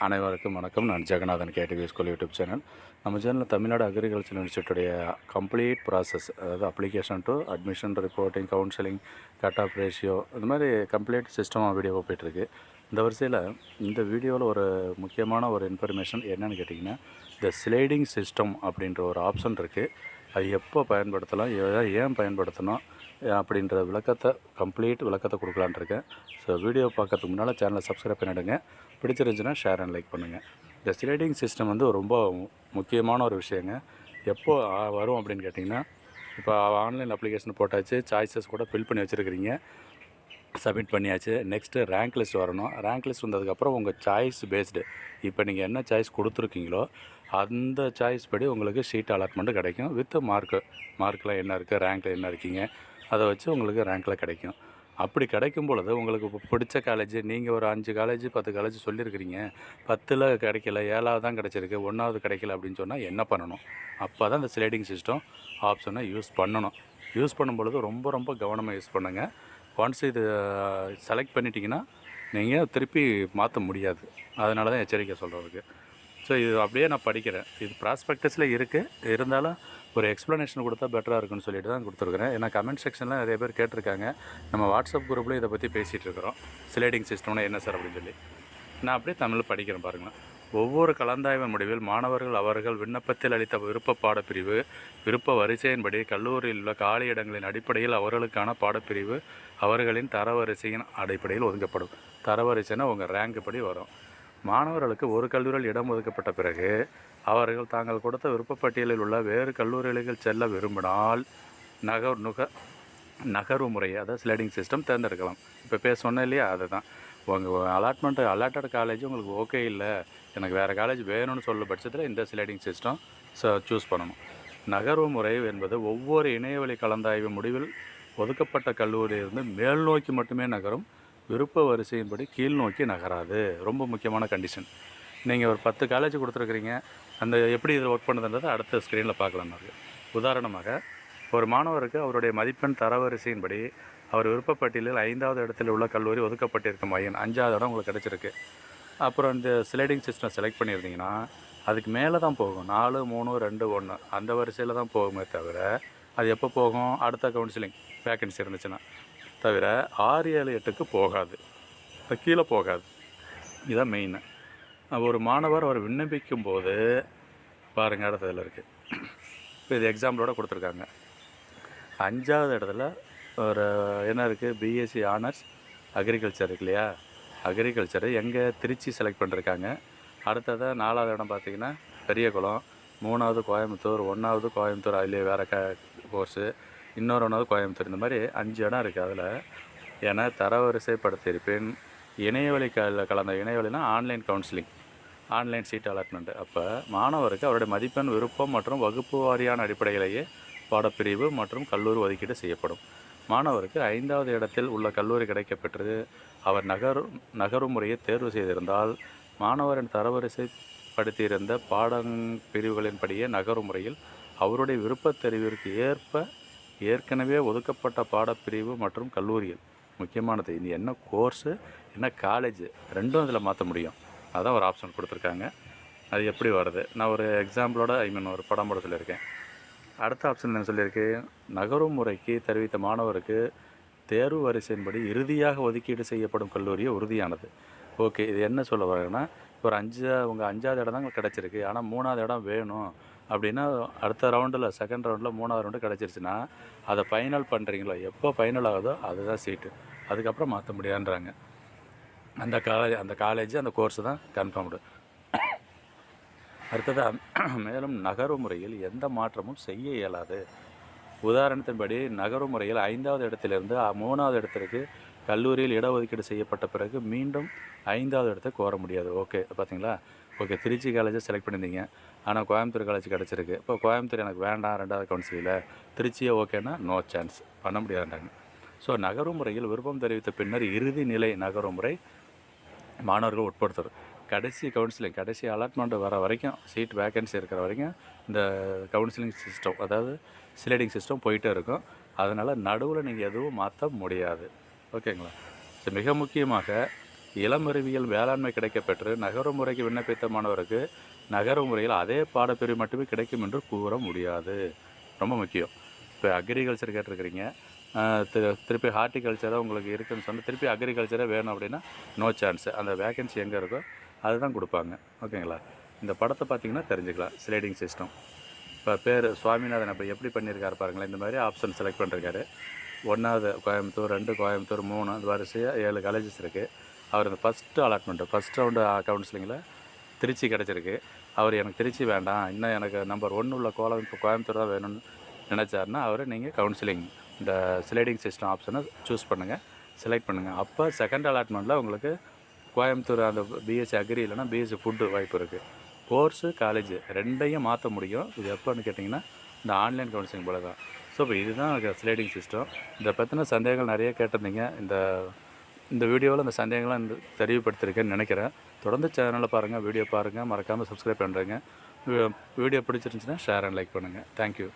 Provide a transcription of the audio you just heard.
அனைவருக்கும் வணக்கம். நான் Jagannathan KTV school YouTube channel. நம்ம சேனலில் தமிழ்நாடு அக்ரிகல்ச்சர் யூனிவர்சிட்டியுடைய கம்ப்ளீட் ப்ராசஸ், அதாவது application to admission, reporting, counselling, cut off ratio, இது மாதிரி கம்ப்ளீட் சிஸ்டமாக வீடியோ போய்ட்டுருக்கு. இந்த வரிசையில் இந்த வீடியோவில் ஒரு முக்கியமான ஒரு இன்ஃபர்மேஷன் என்னென்னு கேட்டிங்கன்னா, இந்த ஸ்லைடிங் சிஸ்டம் அப்படின்ற ஒரு ஆப்ஷன் இருக்குது. அது எப்போ பயன்படுத்தலாம், ஏன் பயன்படுத்தணும் அப்படின்ற கம்ப்ளீட் விளக்கத்தை கொடுக்கலான்னு இருக்கேன். ஸோ வீடியோ பார்க்கறதுக்கு முன்னால் சேனலை சப்ஸ்கிரைப் பண்ணிவிடுங்க. பிடிச்சிருந்துச்சுன்னா ஷேர் அண்ட் லைக் பண்ணுங்கள். இந்த ஸ்லைடிங் சிஸ்டம் ரொம்ப முக்கியமான ஒரு விஷயங்க. எப்போ வரும் அப்படின்னு கேட்டிங்கன்னா, இப்போ ஆன்லைன் அப்ளிகேஷன் போட்டாச்சு, சாய்ஸஸ் கூட ஃபில் பண்ணி வச்சுருக்கிறீங்க, சப்மிட் பண்ணியாச்சு. நெக்ஸ்ட்டு ரேங்க் லிஸ்ட் வரணும். ரேங்க் லிஸ்ட் வந்ததுக்கப்புறம் உங்கள் சாய்ஸ் பேஸ்டு, இப்போ நீங்கள் என்ன சாய்ஸ் கொடுத்துருக்கீங்களோ அந்த சாய்ஸ் படி உங்களுக்கு ஷீட் அலாட்மெண்ட்டு கிடைக்கும். வித் மார்க்கில் என்ன இருக்குது, ரேங்க்கில் என்ன இருக்கீங்க, அதை வச்சு உங்களுக்கு ரேங்க்கில் கிடைக்கும். அப்படி கிடைக்கும் பொழுது உங்களுக்கு இப்போ பிடிச்ச காலேஜ், நீங்கள் ஒரு 5 காலேஜ் 10 காலேஜ் சொல்லியிருக்கிறீங்க, 10ல் கிடைக்கல, 7வது தான் கிடச்சிருக்கு, 1வது கிடைக்கல அப்படின்னு சொன்னால் என்ன பண்ணணும்? அப்போ தான் இந்த ஸ்லைடிங் சிஸ்டம் ஆப்ஷனை யூஸ் பண்ணணும். யூஸ் பண்ணும் பொழுது ரொம்ப ரொம்ப கவனமாக யூஸ் பண்ணுங்கள். ஒன்ஸ் இது செலக்ட் பண்ணிட்டீங்கன்னா நீங்கள் திருப்பி மாற்ற முடியாது. அதனால தான் எச்சரிக்கை சொல்கிறதுக்கு. ஸோ இது அப்படியே நான் படிக்கிறேன். இது ப்ராஸ்பெக்டஸில் இருக்குது, இருந்தாலும் ஒரு எக்ஸ்ப்ளனேஷன் கொடுத்தா பெட்டராக இருக்குன்னு சொல்லிட்டு தான் கொடுத்துருக்குறேன். ஏன்னா கமெண்ட் செக்ஷனில் நிறைய பேர் கேட்டிருக்காங்க. நம்ம வாட்ஸ்அப் குரூப்பில் இதை பற்றி பேசிகிட்டு இருக்கிறோம். ஸ்லைடிங் சிஸ்டம்னா என்ன சார் அப்படின்னு சொல்லி. நான் அப்படியே தமிழில் படிக்கிறேன் பாருங்களேன். ஒவ்வொரு கலந்தாய்வின் முடிவில் மாணவர்கள் அவர்கள் விண்ணப்பத்தில் அளித்த விருப்ப பாடப்பிரிவு விருப்ப வரிசையின்படி கல்லூரியில் உள்ள காலி இடங்களின் அடிப்படையில் அவர்களுக்கான பாடப்பிரிவு அவர்களின் தரவரிசையின் அடிப்படையில் ஒதுக்கப்படும். தரவரிசைன்னா உங்கள் ரேங்க் படி வரும். மாணவர்களுக்கு ஒரு கல்லூரியில் இடம் ஒதுக்கப்பட்ட பிறகு அவர்கள் தாங்கள் கொடுத்த விருப்பப்பட்டியலில் உள்ள வேறு கல்லூரிகளுக்கு செல்ல விரும்பினால் நகர்வு முறை, அதாவது ஸ்லைடிங் சிஸ்டம் தேர்ந்தெடுக்கலாம். இப்போ சொன்னேன் இல்லையா, அதுதான். உங்கள் அலாட்டட் காலேஜ் உங்களுக்கு ஓகே இல்லை, எனக்கு வேறு காலேஜ் வேணும்னு சொல்ல பட்சத்தில் இந்த ஸ்லைடிங் சிஸ்டம் சூஸ் பண்ணணும். நகர்வு முறை என்பது ஒவ்வொரு இணையவழி கலந்தாய்வு முடிவில் ஒதுக்கப்பட்ட கல்லூரியிலிருந்து மேல் நோக்கி மட்டுமே நகரும், விருப்ப வரிசையின்படி கீழ் நோக்கி நகராது. ரொம்ப முக்கியமான கண்டிஷன். நீங்கள் ஒரு 10 காலேஜ் கொடுத்துருக்குறீங்க, அந்த எப்படி இதில் ஒர்க் பண்ணுதுன்றதை அடுத்த ஸ்க்ரீனில் பார்க்கலாம். உதாரணமாக, ஒரு மாணவருக்கு அவருடைய மதிப்பெண் தரவரிசையின்படி அவர் விருப்பப்பட்டியலில் 5வது இடத்தில் உள்ள கல்லூரி ஒதுக்கப்பட்டிருக்கும் மையம் 5வது இடம் உங்களுக்கு கிடச்சிருக்கு. அப்புறம் இந்த ஸ்லைடிங் சிஸ்டம் செலக்ட் பண்ணியிருந்தீங்கன்னா அதுக்கு மேலே தான் போகும். 4, 3, 2, 1 அந்த வரிசையில் தான் போகுமே தவிர, அது எப்போ போகும்? அடுத்த கவுன்சிலிங் வேக்கன்சி இருந்துச்சுன்னா தவிர 6, 7, 8க்கு போகாது, கீழே போகாது. இதுதான் மெயின். ஒரு மாணவர் அவர் விண்ணப்பிக்கும் போது பாருங்கள், இடத்துல இருக்குது. இப்போ இது எக்ஸாம்பிளோட கொடுத்துருக்காங்க. 5வது இடத்துல ஒரு என்ன இருக்குது, பிஎஸ்சி ஆனர்ஸ் அக்ரிகல்ச்சர் இருக்கு இல்லையா, அக்ரிகல்ச்சரு எங்கே திருச்சி செலக்ட் பண்ணிருக்காங்க. அடுத்ததாக 4வது இடம் பார்த்திங்கன்னா பெரியகுளம், 3வது கோயம்புத்தூர், 1வது கோயம்புத்தூர், அதுலேயே வேறு கோர்ஸு, இன்னொரு 1வது கோயம்புத்தூர், இந்த மாதிரி 5 இடம் இருக்குது. அதில் என தரவரிசைப்படுத்தியிருப்பேன். இணையவழி கலந்த இணையவழினா online counselling, online seat allotment. அப்போ மாணவருக்கு அவருடைய மதிப்பெண், விருப்பம் மற்றும் வகுப்பு வாரியான அடிப்படையிலேயே பாடப்பிரிவு மற்றும் கல்லூரி ஒதுக்கீடு செய்யப்படும். மாணவருக்கு 5வது இடத்தில் உள்ள கல்லூரி கிடைக்கப்பெற்றது அவர் நகரும் முறையை தேர்வு செய்திருந்தால் மாணவரின் தரவரிசைப்படுத்தியிருந்த பிரிவுகளின்படியே நகரும் முறையில் அவருடைய விருப்பத் தெரிவிற்கு ஏற்கனவே ஒதுக்கப்பட்ட பாடப்பிரிவு மற்றும் கல்லூரியில், முக்கியமானது இது என்ன கோர்ஸு என்ன காலேஜ் ரெண்டும் இதில் மாற்ற முடியும். அதான் ஒரு ஆப்ஷன் கொடுத்துருக்காங்க. அது எப்படி வருது, நான் ஒரு எக்ஸாம்பிளோட ஒரு படம் போட சொல்லியிருக்கேன். அடுத்த ஆப்ஷன் என்ன சொல்லியிருக்கு, நகரும் முறைக்கு தெரிவித்த மாணவருக்கு தேர்வு வரிசையின்படி இறுதியாக ஒதுக்கீடு செய்யப்படும் கல்லூரியை உறுதியானது. ஓகே, இது என்ன சொல்ல வரேன்னா, ஒரு உங்கள் 5வது இடம் தான் கிடச்சிருக்கு, ஆனால் 3வது இடம் வேணும் அப்படின்னா அடுத்த ரவுண்டில், செகண்ட் ரவுண்டில் 3வது ரவுண்டு கிடச்சிருச்சுன்னா அதை ஃபைனல் பண்ணுறீங்களோ, எப்போ ஃபைனல் ஆகுதோ அதுதான் சீட்டு, அதுக்கப்புறம் மாற்ற முடியாதுன்றாங்க. அந்த காலேஜ் அந்த கோர்ஸு தான் கன்ஃபார்ம்டு. அடுத்ததாக, மேலும் நகர்வு முறையில் எந்த மாற்றமும் செய்ய இயலாது. உதாரணத்தின்படி நகர்வு முறையில் 5வது இடத்திலிருந்து 3வது இடத்திற்கு கல்லூரியில் இடஒதுக்கீடு செய்யப்பட்ட பிறகு மீண்டும் 5வது இடத்துக்கு கோர முடியாது. ஓகே, பார்த்தீங்களா? ஓகே, திருச்சி காலேஜை செலக்ட் பண்ணியிருந்தீங்க, ஆனால் கோயம்புத்தூர் காலேஜ் கிடச்சிருக்கு. இப்போ கோயம்புத்தூர் எனக்கு வேண்டாம், 2வது கவுன்சிலில் திருச்சியை ஓகேன்னா நோ சான்ஸ், பண்ண முடியாதுன்றாங்க. ஸோ நகர்வு முறையில் விருப்பம் தெரிவித்த பின்னர் இறுதி நிலை நகர்வு முறை மாணவர்கள் உட்படுத்துறது. கடைசி கவுன்சிலிங், கடைசி அலாட்மெண்ட் வர வரைக்கும், சீட் வேக்கன்சி இருக்கிற வரைக்கும் இந்த கவுன்சிலிங் சிஸ்டம், அதாவது ஸ்லைடிங் சிஸ்டம் போயிட்டே இருக்கும். அதனால் நடுவில் நீங்கள் எதுவும் மாற்ற முடியாது. ஓகேங்களா? ஸோ மிக முக்கியமாக இளமறிவியல் வேளாண்மை கிடைக்கப்பெற்று நகர முறைக்கு விண்ணப்பித்த மாணவருக்கு நகர முறையில் அதே பாடப்பிரிவு மட்டுமே கிடைக்கும் என்று கூற முடியாது. ரொம்ப முக்கியம். இப்போ அக்ரிகல்ச்சர் கேட்டிருக்கிறீங்க, திருப்பி ஹார்ட்டிகல்ச்சராக உங்களுக்கு இருக்குதுன்னு சொன்னால் திருப்பி அக்ரிகல்ச்சரே வேணும் அப்படின்னா நோ சான்ஸு. அந்த வேக்கன்சி எங்கே இருக்கோ அதுதான் கொடுப்பாங்க. ஓகேங்களா? இந்த படத்தை பார்த்திங்கன்னா தெரிஞ்சுக்கலாம். ஸ்லைடிங் சிஸ்டம் இப்போ பேர் சுவாமிநாதன் அப்போ எப்படி பண்ணியிருக்காரு பாருங்களேன். இந்த மாதிரி ஆப்ஷன் செலக்ட் பண்ணிருக்காரு. 1வது கோயம்புத்தூர், 2 கோயம்புத்தூர், 3 அந்த வரிசையாக 7 காலேஜஸ் இருக்குது. அவர் இந்த ஃபஸ்ட்டு அலாட்மெண்ட்டு ஃபஸ்ட் ரவுண்டு கவுன்சிலிங்கில் திருச்சி கிடச்சிருக்கு. அவர் எனக்கு திருச்சி வேண்டாம், இன்னும் எனக்கு நம்பர் 1 உள்ள கோயம்புத்தூர் தான் வேணும்னு நினச்சாருன்னா அவர் நீங்கள் கவுன்சிலிங் இந்த ஸ்லைடிங் சிஸ்டம் ஆப்ஷனை சூஸ் பண்ணுங்கள், செலக்ட் பண்ணுங்கள். அப்போ செகண்ட் அலாட்மெண்ட்டில் உங்களுக்கு கோயம்புத்தூர் அந்த பிஎஸ்சி அக்ரி இல்லைனா பிஎஸ்சி ஃபுட்டு வாய்ப்பு இருக்குது. கோர்ஸு காலேஜ் ரெண்டையும் மாற்ற முடியும். இது எப்போன்னு கேட்டிங்கன்னா இந்த ஆன்லைன் கவுன்சிலிங் போல தான். ஸோ இப்போ இதுதான் ஸ்லைடிங் சிஸ்டம். இதை பற்றின சந்தேகங்கள் நிறைய கேட்டிருந்தீங்க. இந்த வீடியோவில் அந்த சந்தேகங்கள்லாம் தெளிவுபடுத்திருக்கேன்னு நினைக்கிறேன். தொடர்ந்து சேனலை பாருங்கள், வீடியோ பாருங்கள், மறக்காமல் சப்ஸ்கிரைப் பண்ணுறேங்க. வீடியோ பிடிச்சிருந்துச்சின்னா ஷேர் அண்ட் லைக் பண்ணுங்கள். தேங்க்யூ.